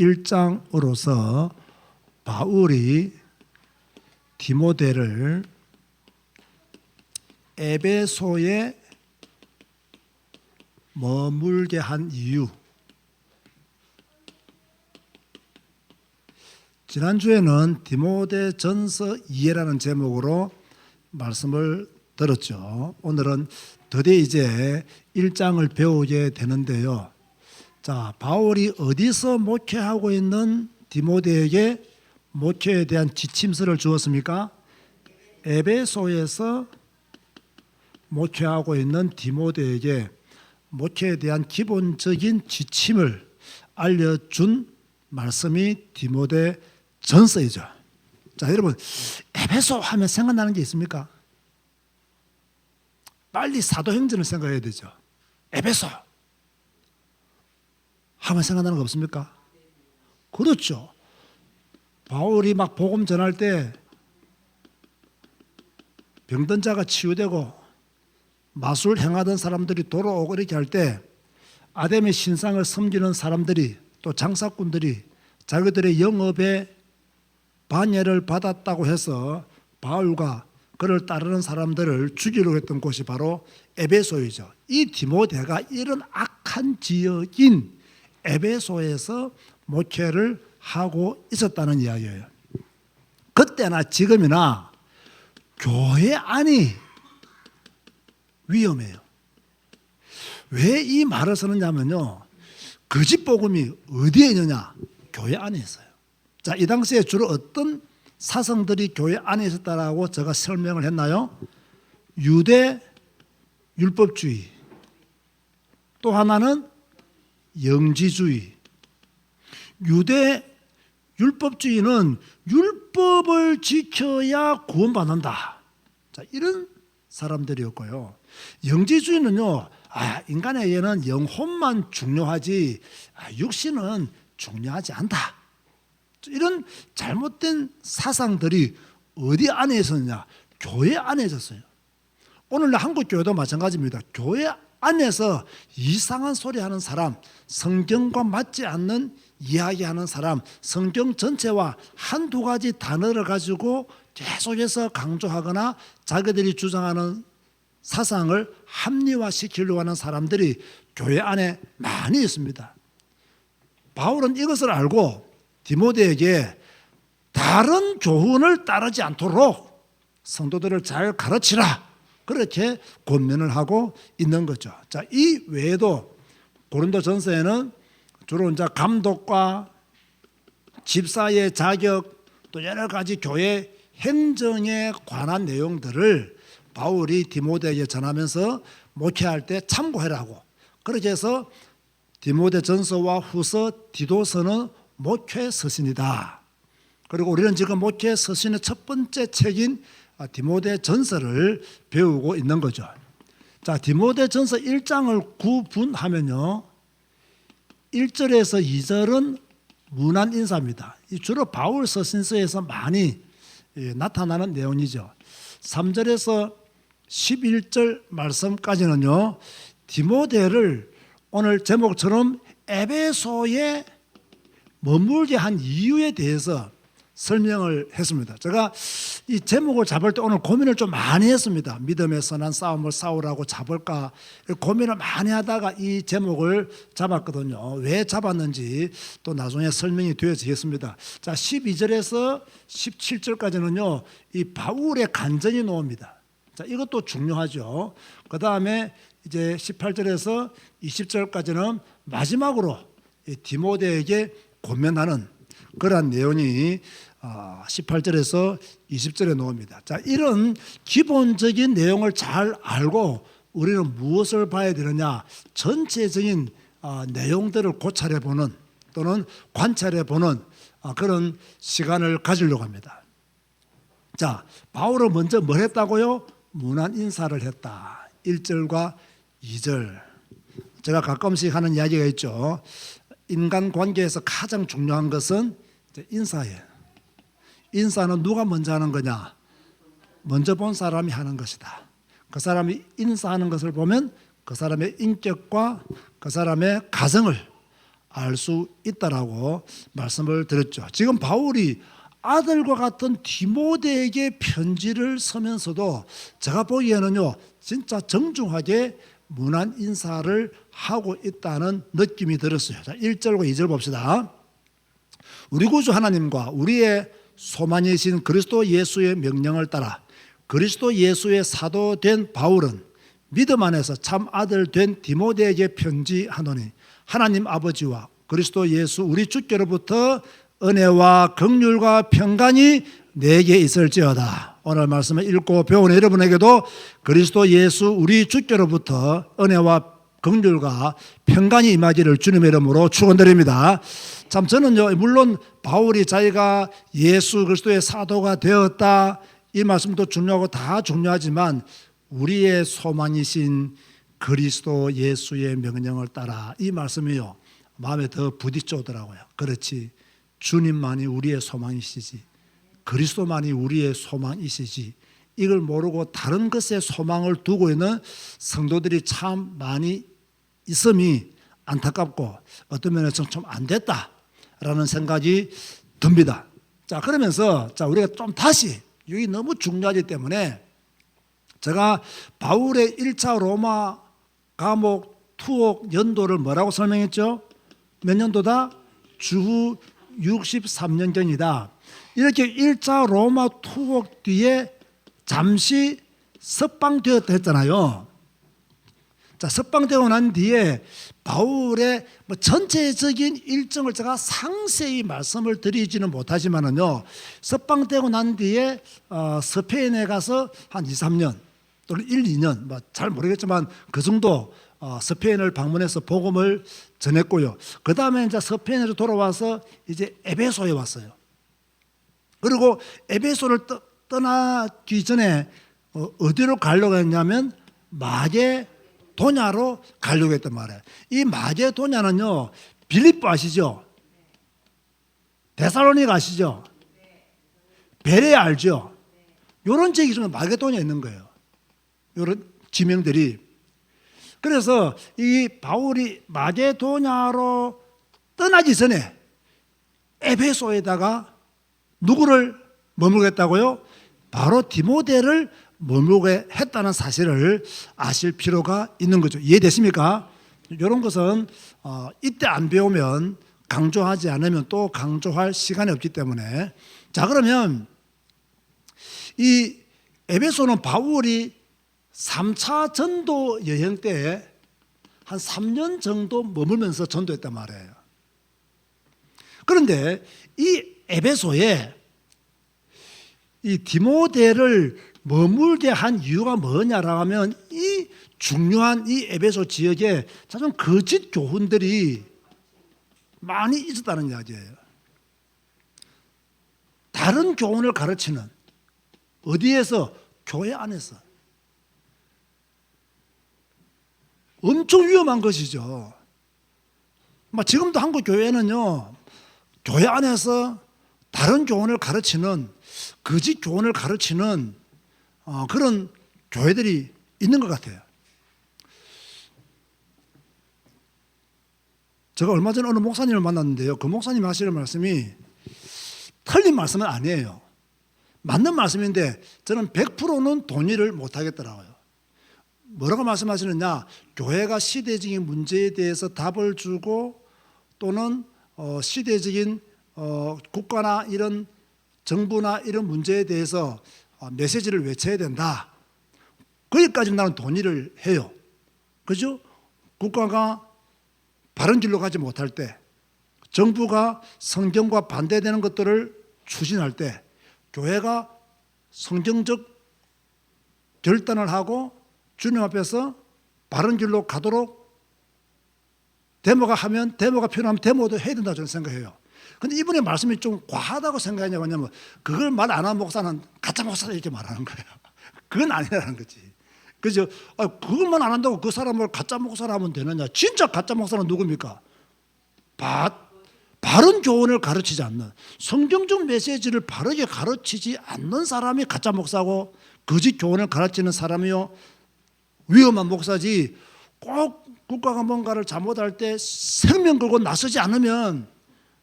1장으로서 바울이 디모데를 에베소에 머물게 한 이유, 지난주에는 디모데전서 2라는 제목으로 말씀을 들었죠. 오늘은 드디어 이제 1장을 배우게 되는데요. 자, 바울이 어디서 목회하고 있는 디모데에게 목회에 대한 지침서를 주었습니까? 에베소에서 목회하고 있는 디모데에게 목회에 대한 기본적인 지침을 알려준 말씀이 디모데 전서이죠. 자, 여러분, 에베소 하면 생각나는 게 있습니까? 빨리 사도행전을 생각해야 되죠. 에베소 하면 생각나는 거 없습니까? 그렇죠. 바울이 막 복음 전할 때 병든 자가 치유되고 마술 행하던 사람들이 돌아오고 이렇게 할 때 아담의 신상을 섬기는 사람들이 또 장사꾼들이 자기들의 영업에 반예를 받았다고 해서 바울과 그를 따르는 사람들을 죽이려고 했던 곳이 바로 에베소이죠. 이 디모데가 이런 악한 지역인 에베소에서 목회를 하고 있었다는 이야기예요. 그때나 지금이나 교회 안이 위험해요. 왜 이 말을 쓰느냐면요, 거짓 복음이 어디에 있느냐? 교회 안에 있어요. 자, 이 당시에 주로 어떤 사성들이 교회 안에 있었다라고 제가 설명을 했나요? 유대 율법주의, 또 하나는 영지주의. 유대 율법주의는 율법을 지켜야 구원받는다. 자, 이런 사람들이었고요. 영지주의는요, 인간에게는 영혼만 중요하지 육신은 중요하지 않다. 이런 잘못된 사상들이 어디 안에 있었느냐? 교회 안에 있었어요. 오늘날 한국 교회도 마찬가지입니다. 교회 안에서 이상한 소리 하는 사람, 성경과 맞지 않는 이야기하는 사람, 성경 전체와 한두 가지 단어를 가지고 계속해서 강조하거나 자기들이 주장하는 사상을 합리화시키려고 하는 사람들이 교회 안에 많이 있습니다. 바울은 이것을 알고 디모데에게 다른 교훈을 따르지 않도록 성도들을 잘 가르치라, 그렇게 권면을 하고 있는 거죠. 자, 이 외에도 고린도전서에는 주로 이제 감독과 집사의 자격, 또 여러 가지 교회 행정에 관한 내용들을 바울이 디모데에게 전하면서 목회할 때 참고해라고, 그렇게 해서 디모데전서와 후서, 디도서는 목회 서신이다. 그리고 우리는 지금 목회 서신의 첫 번째 책인 디모데전서를 배우고 있는 거죠. 자, 디모데전서 1장을 구분하면요, 1절에서 2절은 문안 인사입니다. 주로 바울 서신서에서 많이 나타나는 내용이죠. 3절에서 11절 말씀까지는요, 디모데를 오늘 제목처럼 에베소에 머물게 한 이유에 대해서 설명을 했습니다. 제가 이 제목을 잡을 때 오늘 고민을 좀 많이 했습니다. 믿음의 선한 싸움을 싸우라고 잡을까 고민을 많이 하다가 이 제목을 잡았거든요. 왜 잡았는지 또 나중에 설명이 되어지겠습니다. 자, 12절에서 17절까지는요, 이 바울의 간증이 나옵니다. 자, 이것도 중요하죠. 그 다음에 이제 18절에서 20절까지는 마지막으로 디모데에게 권면하는 그러한 내용이 18절에서 20절에 나옵니다. 자, 이런 기본적인 내용을 잘 알고 우리는 무엇을 봐야 되느냐? 전체적인 내용들을 고찰해보는 또는 관찰해보는 그런 시간을 가지려고 합니다. 자, 바울은 먼저 뭘 했다고요? 문안 인사를 했다. 1절과 2절. 제가 가끔씩 하는 이야기가 있죠. 인간관계에서 가장 중요한 것은 인사예요. 인사는 누가 먼저 하는 거냐? 먼저 본 사람이 하는 것이다. 그 사람이 인사하는 것을 보면 그 사람의 인격과 그 사람의 가정을 알 수 있다라고 말씀을 드렸죠. 지금 바울이 아들과 같은 디모데에게 편지를 쓰면서도 제가 보기에는요, 진짜 정중하게 문안 인사를 하고 있다는 느낌이 들었어요. 자, 1절과 2절 봅시다. 우리 구주 하나님과 우리의 소망이신 그리스도 예수의 명령을 따라 그리스도 예수의 사도된 바울은 믿음 안에서 참 아들 된 디모데에게 편지하노니 하나님 아버지와 그리스도 예수 우리 주께로부터 은혜와 긍휼과 평강이 내게 있을지어다. 오늘 말씀을 읽고 배우는 여러분에게도 그리스도 예수 우리 주께로부터 은혜와 긍휼과 평강이 임하기를 주님의 이름으로 축원드립니다. 참 저는요, 물론 바울이 자기가 예수 그리스도의 사도가 되었다 이 말씀도 중요하고 다 중요하지만 우리의 소망이신 그리스도 예수의 명령을 따라 이 말씀이요 마음에 더 부딪혀오더라고요. 그렇지, 주님만이 우리의 소망이시지, 그리스도만이 우리의 소망이시지, 이걸 모르고 다른 것에 소망을 두고 있는 성도들이 참 많이 있음이 안타깝고 어떤 면에서 좀 안 됐다라는 생각이 듭니다. 자, 그러면서 자, 우리가 좀 다시 여기 너무 중요하기 때문에 제가 바울의 1차 로마 감옥 투옥 연도를 뭐라고 설명했죠? 몇 년도다? 주후 63년경이다. 이렇게 1차 로마 투옥 뒤에 잠시 석방되었다 했잖아요. 자, 석방되고 난 뒤에 바울의 전체적인 일정을 제가 상세히 말씀을 드리지는 못하지만은요, 석방되고 난 뒤에 스페인에 가서 한 2, 3년 또는 1, 2년 잘 모르겠지만 그 정도 스페인을 방문해서 복음을 전했고요. 그 다음에 이제 스페인으로 돌아와서 이제 에베소에 왔어요. 그리고 에베소를 떠나기 전에 어디로 가려고 했냐면 마게도냐로 가려고 했단 말이에요. 이 마게도냐는요, 빌립보 아시죠? 데살로니가 아시죠? 베레 알죠? 이런 지역이 좀 마게도냐에 있는 거예요. 이런 지명들이. 그래서 이 바울이 마게도냐로 떠나기 전에 에베소에다가 누구를 머물겠다고요? 바로 디모데를 머물게 했다는 사실을 아실 필요가 있는 거죠. 이해되십니까? 이런 것은 이때 안 배우면 강조하지 않으면 또 강조할 시간이 없기 때문에. 자, 그러면 이 에베소는 바울이 3차 전도 여행 때 한 3년 정도 머물면서 전도했단 말이에요. 그런데 이 에베소에 이 디모데를 머물게 한 이유가 뭐냐라고 하면 이 중요한 이 에베소 지역에 좀 거짓 교훈들이 많이 있었다는 이야기예요. 다른 교훈을 가르치는, 어디에서? 교회 안에서. 엄청 위험한 것이죠. 지금도 한국 교회는요, 교회 안에서 다른 교훈을 가르치는, 거짓 교훈을 가르치는 그런 교회들이 있는 것 같아요. 제가 얼마 전에 어느 목사님을 만났는데요, 그 목사님 하시는 말씀이 틀린 말씀은 아니에요. 맞는 말씀인데 저는 100%는 동의를 못하겠더라고요. 뭐라고 말씀하시느냐, 교회가 시대적인 문제에 대해서 답을 주고 또는 시대적인 국가나 이런 정부나 이런 문제에 대해서 메시지를 외쳐야 된다. 거기까지 나는 동의를 해요. 그죠? 국가가 바른 길로 가지 못할 때, 정부가 성경과 반대되는 것들을 추진할 때, 교회가 성경적 결단을 하고 주님 앞에서 바른 길로 가도록 데모가 필요하면 데모도 해야 된다고 저는 생각해요. 그런데 이분의 말씀이 좀 과하다고 생각하냐고 하냐면, 그걸 말 안 한 목사는 가짜 목사다 이렇게 말하는 거예요. 그건 아니라는 거지. 그죠? 그것만 안 한다고 그 사람을 가짜 목사라 하면 되느냐? 진짜 가짜 목사는 누굽니까? 바른 교훈을 가르치지 않는, 성경적 메시지를 바르게 가르치지 않는 사람이 가짜 목사고, 거짓 교훈을 가르치는 사람이요 위험한 목사지, 꼭 국가가 뭔가를 잘못할 때 생명 걸고 나서지 않으면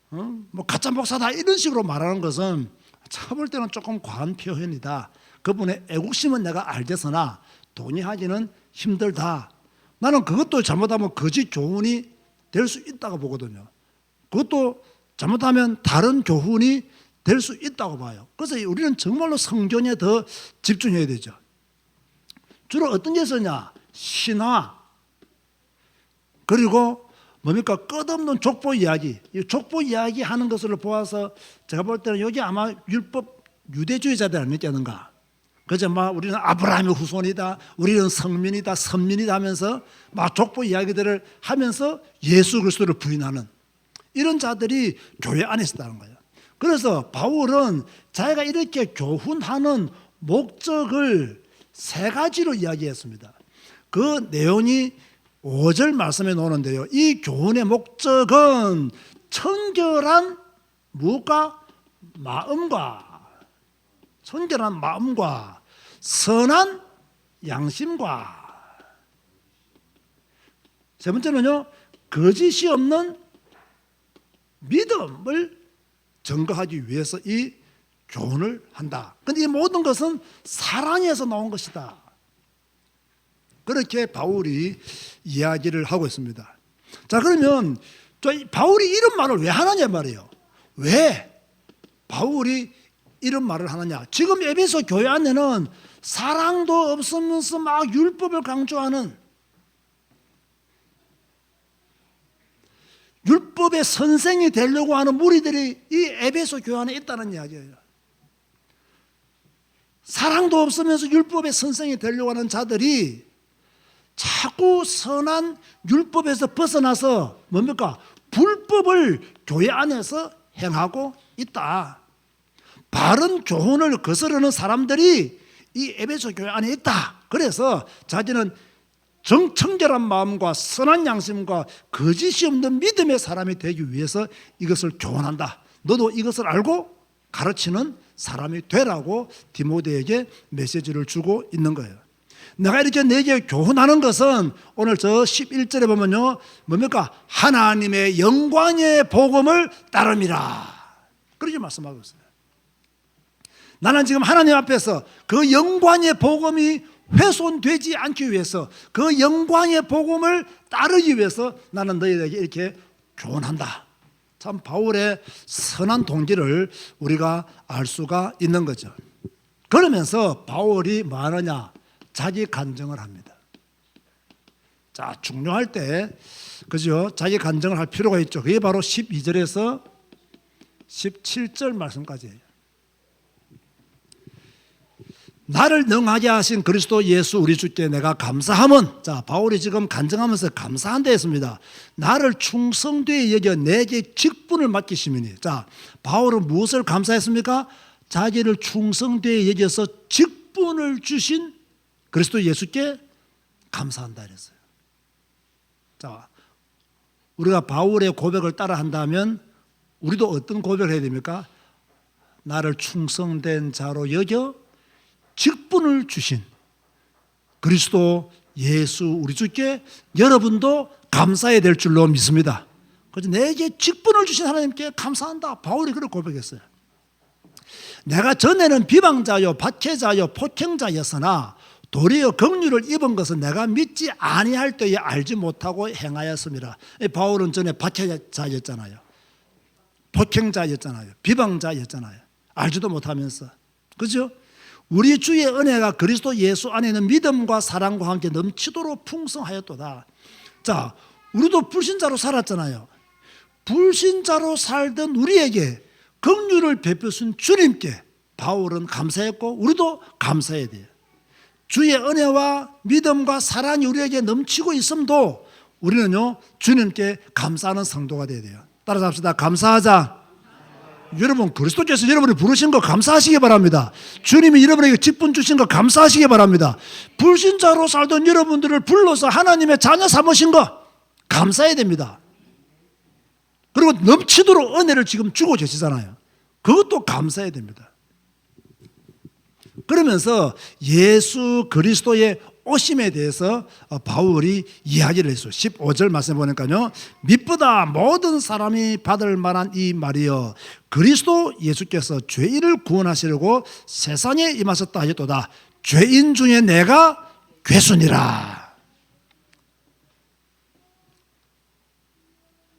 뭐 가짜 목사다 이런 식으로 말하는 것은 제가 볼 때는 조금 과한 표현이다. 그분의 애국심은 내가 알겠으나 동의하기는 힘들다. 나는 그것도 잘못하면 거짓 교훈이 될 수 있다고 보거든요. 그것도 잘못하면 다른 교훈이 될 수 있다고 봐요. 그래서 우리는 정말로 성경에 더 집중해야 되죠. 주로 어떤 게 있었냐? 신화, 그리고 뭡니까? 끝없는 족보 이야기. 이 족보 이야기 하는 것을 보아서 제가 볼 때는 여기 아마 율법 유대주의자들 아니겠는가? 그저 막 우리는 아브라함의 후손이다, 우리는 성민이다, 선민이다 하면서 막 족보 이야기들을 하면서 예수 그리스도를 부인하는 이런 자들이 교회 안에 있었다는 거예요. 그래서 바울은 자기가 이렇게 교훈하는 목적을 세 가지로 이야기했습니다. 그 내용이 5절 말씀에 나오는데요. 이 교훈의 목적은 청결한 무엇과 마음과 선한 양심과, 세 번째는요, 거짓이 없는 믿음을 증거하기 위해서 이 교훈을 한다. 그런데 이 모든 것은 사랑에서 나온 것이다. 그렇게 바울이 이야기를 하고 있습니다. 자, 그러면 바울이 이런 말을 왜 하느냐 말이에요. 왜 바울이 이런 말을 하느냐? 지금 에베소 교회 안에는 사랑도 없으면서 막 율법을 강조하는, 율법의 선생이 되려고 하는 무리들이 이 에베소 교회 안에 있다는 이야기예요. 사랑도 없으면서 율법의 선생이 되려고 하는 자들이 자꾸 선한 율법에서 벗어나서 뭡니까? 불법을 교회 안에서 행하고 있다. 바른 교훈을 거스르는 사람들이 이 에베소 교회 안에 있다. 그래서 자기는 정청결한 마음과 선한 양심과 거짓이 없는 믿음의 사람이 되기 위해서 이것을 교훈한다. 너도 이것을 알고 가르치는 사람이 되라고 디모데에게 메시지를 주고 있는 거예요. 내가 이렇게 내게 교훈하는 것은 오늘 저 11절에 보면요, 뭡니까? 하나님의 영광의 복음을 따름이라. 그렇게 말씀하고 있어요. 나는 지금 하나님 앞에서 그 영광의 복음이 훼손되지 않기 위해서, 그 영광의 복음을 따르기 위해서 나는 너희에게 이렇게 교훈한다. 참 바울의 선한 동기를 우리가 알 수가 있는 거죠. 그러면서 바울이 뭐 하느냐? 자기 간증을 합니다. 자, 중요할 때 그죠? 자기 간증을 할 필요가 있죠. 그게 바로 12절에서 17절 말씀까지예요. 나를 능하게 하신 그리스도 예수 우리 주께 내가 감사함은, 자, 바울이 지금 간증하면서 감사한 데 있습니다. 나를 충성되이 여겨 내게 직분을 맡기심이니. 자, 바울은 무엇을 감사했습니까? 자기를 충성되이 여겨서 직분을 주신 그리스도 예수께 감사한다 그랬어요. 자, 우리가 바울의 고백을 따라 한다면 우리도 어떤 고백을 해야 됩니까? 나를 충성된 자로 여겨 직분을 주신 그리스도 예수 우리 주께 여러분도 감사해야 될 줄로 믿습니다. 그래서 내게 직분을 주신 하나님께 감사한다. 바울이 그렇게 고백했어요. 내가 전에는 비방자요 박해자요 폭행자였으나 도리어 긍휼을 입은 것은 내가 믿지 아니할 때에 알지 못하고 행하였습니다. 바울은 전에 박해자였잖아요. 폭행자였잖아요. 비방자였잖아요. 알지도 못하면서. 그죠? 우리 주의 은혜가 그리스도 예수 안에 있는 믿음과 사랑과 함께 넘치도록 풍성하였도다. 자, 우리도 불신자로 살았잖아요. 불신자로 살던 우리에게 긍휼을 베푸신 주님께 바울은 감사했고 우리도 감사해야 돼요. 주의 은혜와 믿음과 사랑이 우리에게 넘치고 있음도 우리는요, 주님께 감사하는 성도가 되어야 돼요. 따라서 합시다. 감사하자. 여러분, 그리스도께서 여러분을 부르신 거 감사하시기 바랍니다. 주님이 여러분에게 직분 주신 거 감사하시기 바랍니다. 불신자로 살던 여러분들을 불러서 하나님의 자녀 삼으신 거 감사해야 됩니다. 그리고 넘치도록 은혜를 지금 주고 계시잖아요. 그것도 감사해야 됩니다. 그러면서 예수 그리스도의 오심에 대해서 바울이 이야기를 했어요. 15절 말씀해 보니까요, 믿보다 모든 사람이 받을 만한 이 말이여, 그리스도 예수께서 죄인을 구원하시려고 세상에 임하셨다 하였도다. 죄인 중에 내가 괴순이라.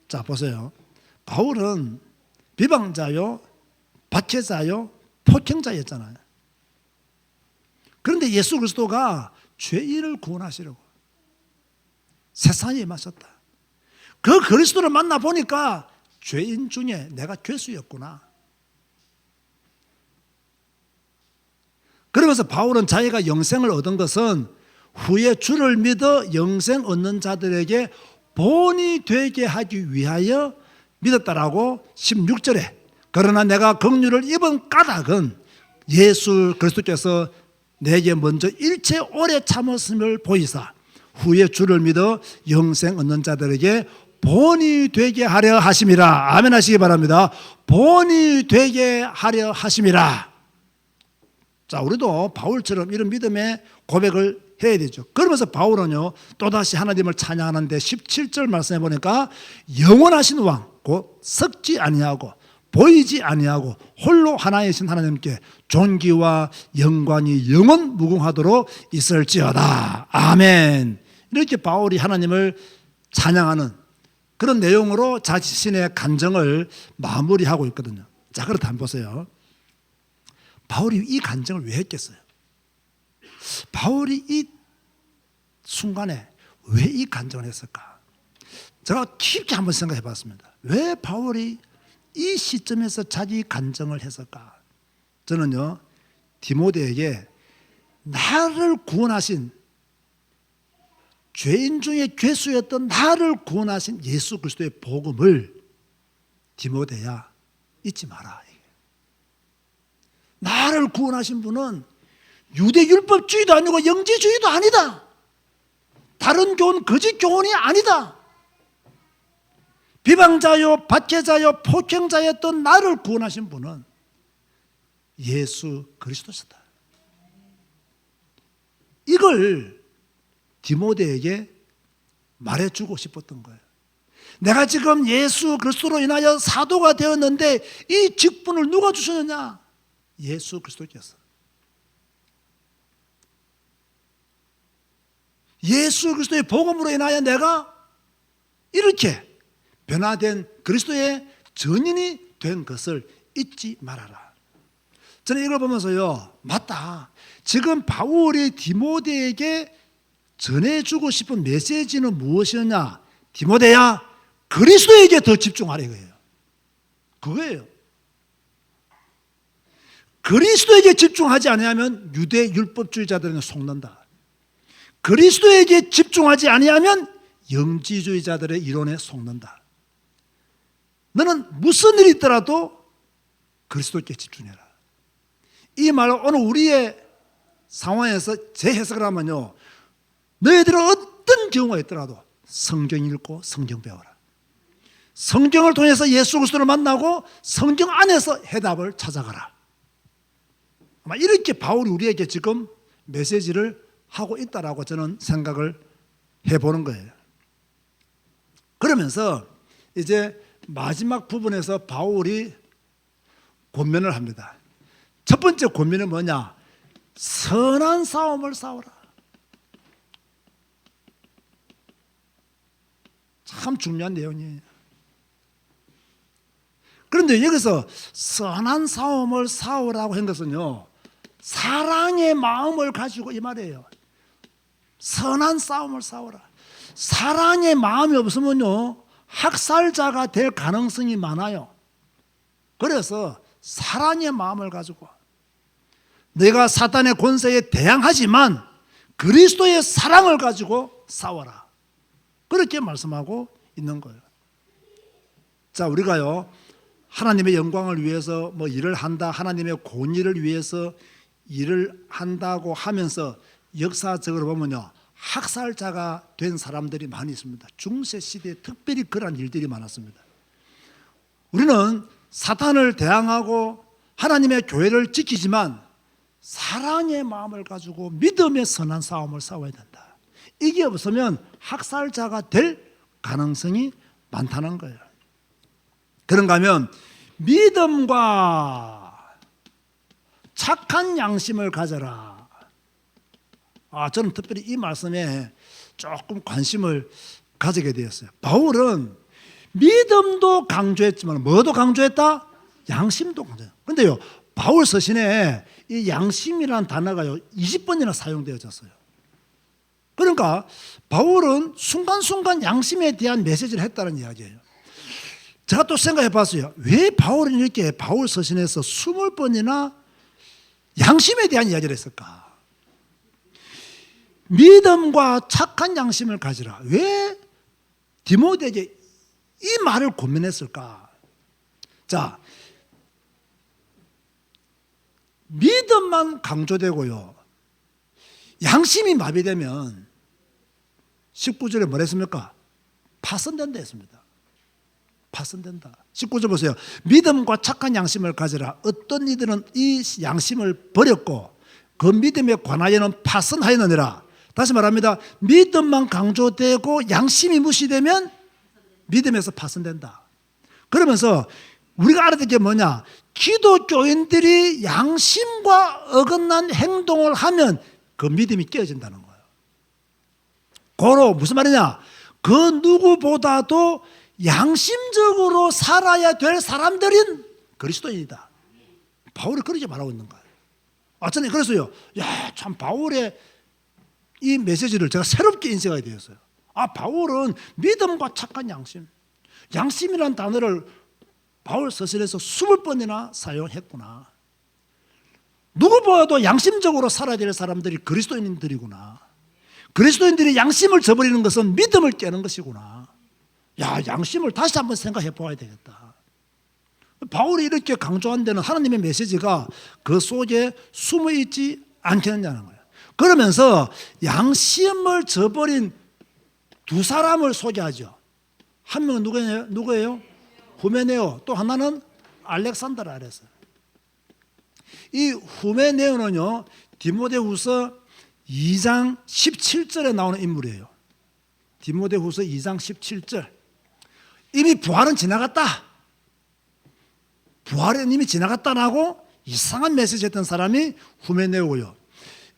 자, 보세요. 바울은 비방자요, 박해자요, 폭행자였잖아요. 그런데 예수 그리스도가 죄인을 구원하시려고 세상에 임하셨다. 그 그리스도를 만나보니까 죄인 중에 내가 괴수였구나. 그러면서 바울은 자기가 영생을 얻은 것은 후에 주를 믿어 영생 얻는 자들에게 본이 되게 하기 위하여 믿었다라고 16절에, 그러나 내가 긍휼을 입은 까닭은 예수 그리스도께서 내게 먼저 일체 오래 참으심을 보이사 후에 주를 믿어 영생 얻는 자들에게 본이 되게 하려 하심이라. 아멘 하시기 바랍니다. 본이 되게 하려 하심이라. 자, 우리도 바울처럼 이런 믿음의 고백을 해야 되죠. 그러면서 바울은요, 또다시 하나님을 찬양하는데 17절 말씀해 보니까 영원하신 왕 곧 섞지 아니하고 보이지 아니하고 홀로 하나이신 하나님께 존귀와 영광이 영원 무궁하도록 있을지어다. 아멘. 이렇게 바울이 하나님을 찬양하는 그런 내용으로 자신의 간증을 마무리하고 있거든요. 자, 그렇다 한번 보세요. 바울이 이 간증을 왜 했겠어요? 바울이 이 순간에 왜 이 간증을 했을까? 제가 깊게 한번 생각해 봤습니다. 왜 바울이 이 시점에서 자기 간증을 했을까? 저는요, 디모데에게 나를 구원하신, 죄인 중에 괴수였던 나를 구원하신 예수 그리스도의 복음을 디모데야 잊지 마라. 나를 구원하신 분은 유대 율법주의도 아니고 영지주의도 아니다. 다른 교훈, 거짓 교훈이 아니다. 비방자요, 박해자요, 폭행자였던 나를 구원하신 분은 예수 그리스도시다. 이걸 디모데에게 말해주고 싶었던 거예요. 내가 지금 예수 그리스도로 인하여 사도가 되었는데 이 직분을 누가 주셨느냐? 예수 그리스도께서. 예수 그리스도의 복음으로 인하여 내가 이렇게 변화된 그리스도의 전인이 된 것을 잊지 말아라. 저는 이걸 보면서요, 맞다. 지금 바울이 디모데에게 전해주고 싶은 메시지는 무엇이었냐? 디모데야, 그리스도에게 더 집중하라 이거예요. 그거예요. 그리스도에게 집중하지 아니하면 유대 율법주의자들은 속는다. 그리스도에게 집중하지 아니하면 영지주의자들의 이론에 속는다. 너는 무슨 일이 있더라도 그리스도께 집중해라. 이 말을 오늘 우리의 상황에서 재해석을 하면요, 너희들은 어떤 경우가 있더라도 성경 읽고 성경 배워라. 성경을 통해서 예수 그리스도를 만나고 성경 안에서 해답을 찾아가라. 아마 이렇게 바울이 우리에게 지금 메시지를 하고 있다라고 저는 생각을 해보는 거예요. 그러면서 이제 마지막 부분에서 바울이 권면을 합니다. 첫 번째 권면은 뭐냐? 선한 싸움을 싸우라. 참 중요한 내용이에요. 그런데 여기서 선한 싸움을 싸우라고 한 것은요, 사랑의 마음을 가지고 이 말이에요. 선한 싸움을 싸우라. 사랑의 마음이 없으면요, 학살자가 될 가능성이 많아요. 그래서 사랑의 마음을 가지고 내가 사탄의 권세에 대항하지만 그리스도의 사랑을 가지고 싸워라. 그렇게 말씀하고 있는 거예요. 자, 우리가요, 하나님의 영광을 위해서 뭐 일을 한다, 하나님의 공의를 위해서 일을 한다고 하면서 역사적으로 보면요, 학살자가 된 사람들이 많이 있습니다. 중세 시대에 특별히 그러한 일들이 많았습니다. 우리는 사탄을 대항하고 하나님의 교회를 지키지만 사랑의 마음을 가지고 믿음의 선한 싸움을 싸워야 된다. 이게 없으면 학살자가 될 가능성이 많다는 거예요. 그런가 하면 믿음과 착한 양심을 가져라. 저는 특별히 이 말씀에 조금 관심을 가지게 되었어요. 바울은 믿음도 강조했지만 뭐도 강조했다? 양심도 강조했다. 그런데요, 바울 서신에 이 양심이라는 단어가요 20번이나 사용되어졌어요. 그러니까 바울은 순간순간 양심에 대한 메시지를 했다는 이야기예요. 제가 또 생각해 봤어요. 왜 바울은 이렇게 바울 서신에서 20번이나 양심에 대한 이야기를 했을까? 믿음과 착한 양심을 가지라. 왜 디모데에게 이 말을 고민했을까? 자, 믿음만 강조되고요, 양심이 마비되면 19절에 뭐라 했습니까? 파손된다 했습니다. 파손된다. 19절 보세요. 믿음과 착한 양심을 가지라. 어떤 이들은 이 양심을 버렸고 그 믿음에 관하여는 파손하였느니라. 다시 말합니다. 믿음만 강조되고 양심이 무시되면 믿음에서 파손된다. 그러면서 우리가 알아야 될 게 뭐냐? 기독교인들이 양심과 어긋난 행동을 하면 그 믿음이 깨어진다는 거예요. 고로 무슨 말이냐? 그 누구보다도 양심적으로 살아야 될 사람들인 그리스도인이다. 바울이 그렇게 말하고 있는 거예요. 저는 그래서요, 참 바울의 이 메시지를 제가 새롭게 인식하게 되었어요. 바울은 믿음과 착한 양심, 양심이라는 단어를 바울 서신에서 20번이나 사용했구나. 누구보다도 양심적으로 살아야 될 사람들이 그리스도인들이구나. 그리스도인들이 양심을 저버리는 것은 믿음을 깨는 것이구나. 양심을 다시 한번 생각해 보아야 되겠다. 바울이 이렇게 강조한 데는 하나님의 메시지가 그 속에 숨어 있지 않겠느냐는 거예요. 그러면서 양심을 저버린 두 사람을 소개하죠. 한 명은 누구예요? 후메네오. 또 하나는 알렉산더라 그랬어요. 이 후메네오는요, 디모데후서 2장 17절에 나오는 인물이에요. 디모데후서 2장 17절. 이미 부활은 지나갔다. 부활은 이미 지나갔다라고 이상한 메시지 했던 사람이 후메네오고요.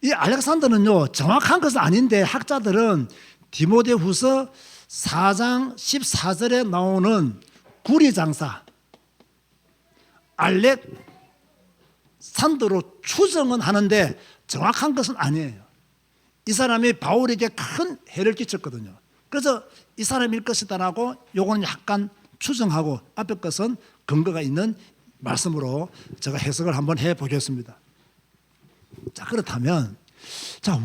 이 알렉산더는요, 정확한 것은 아닌데 학자들은 디모데후서 4장 14절에 나오는 구리장사 알렉산더로 추정은 하는데 정확한 것은 아니에요. 이 사람이 바울에게 큰 해를 끼쳤거든요. 그래서 이 사람일 것이다라고 요거는 약간 추정하고 앞에 것은 근거가 있는 말씀으로 제가 해석을 한번 해보겠습니다. 자, 그렇다면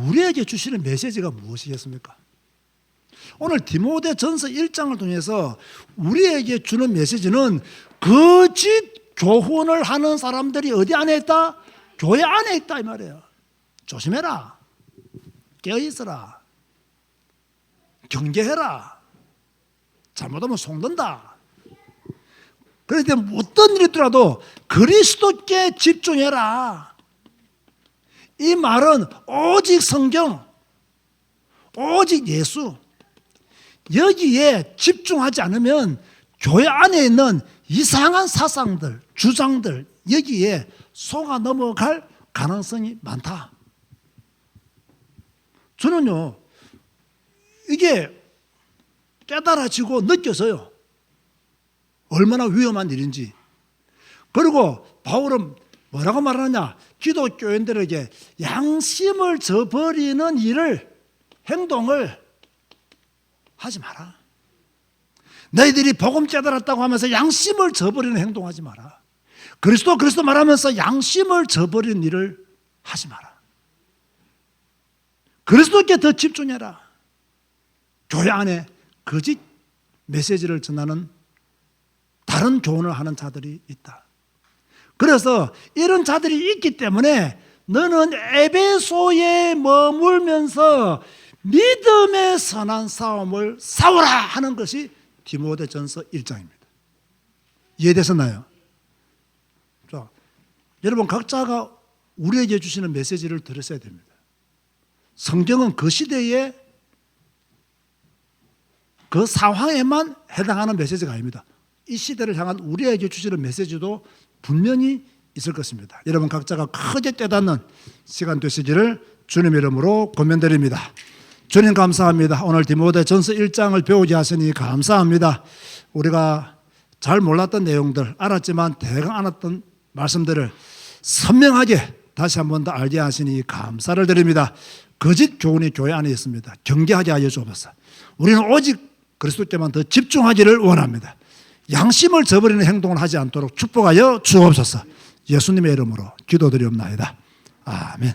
우리에게 주시는 메시지가 무엇이겠습니까? 오늘 디모데전서 1장을 통해서 우리에게 주는 메시지는 거짓 교훈을 하는 사람들이 어디 안에 있다? 교회 안에 있다 이 말이에요. 조심해라. 깨어있어라. 경계해라. 잘못하면 속는다. 그런데 어떤 일이 있더라도 그리스도께 집중해라. 이 말은 오직 성경, 오직 예수, 여기에 집중하지 않으면 교회 안에 있는 이상한 사상들, 주장들, 여기에 속아 넘어갈 가능성이 많다. 저는요, 이게 깨달아지고 느껴져요. 얼마나 위험한 일인지. 그리고 바울은 뭐라고 말하느냐? 기독교인들에게 양심을 저버리는 행동을 하지 마라. 너희들이 복음 깨달았다고 하면서 양심을 저버리는 행동하지 마라. 그리스도 말하면서 양심을 저버리는 일을 하지 마라. 그리스도께 더 집중해라. 교회 안에 거짓 메시지를 전하는 다른 교훈을 하는 자들이 있다. 그래서 이런 자들이 있기 때문에 너는 에베소에 머물면서 믿음의 선한 싸움을 싸우라 하는 것이 디모데전서 1장입니다. 이해되셨나요? 자, 여러분 각자가 우리에게 주시는 메시지를 들으셔야 됩니다. 성경은 그 시대에 그 상황에만 해당하는 메시지가 아닙니다. 이 시대를 향한 우리에게 주시는 메시지도 분명히 있을 것입니다. 여러분 각자가 크게 깨닫는 시간 되시기를 주님의 이름으로 권면드립니다. 주님 감사합니다. 오늘 디모데전서 1장을 배우게 하시니 감사합니다. 우리가 잘 몰랐던 내용들, 알았지만 대강 알았던 말씀들을 선명하게 다시 한 번 더 알게 하시니 감사를 드립니다. 거짓 교훈이 교회 안에 있습니다. 경계하게 하여 주옵소서. 우리는 오직 그리스도께만 더 집중하기를 원합니다. 양심을 저버리는 행동을 하지 않도록 축복하여 주옵소서. 예수님의 이름으로 기도드리옵나이다. 아멘.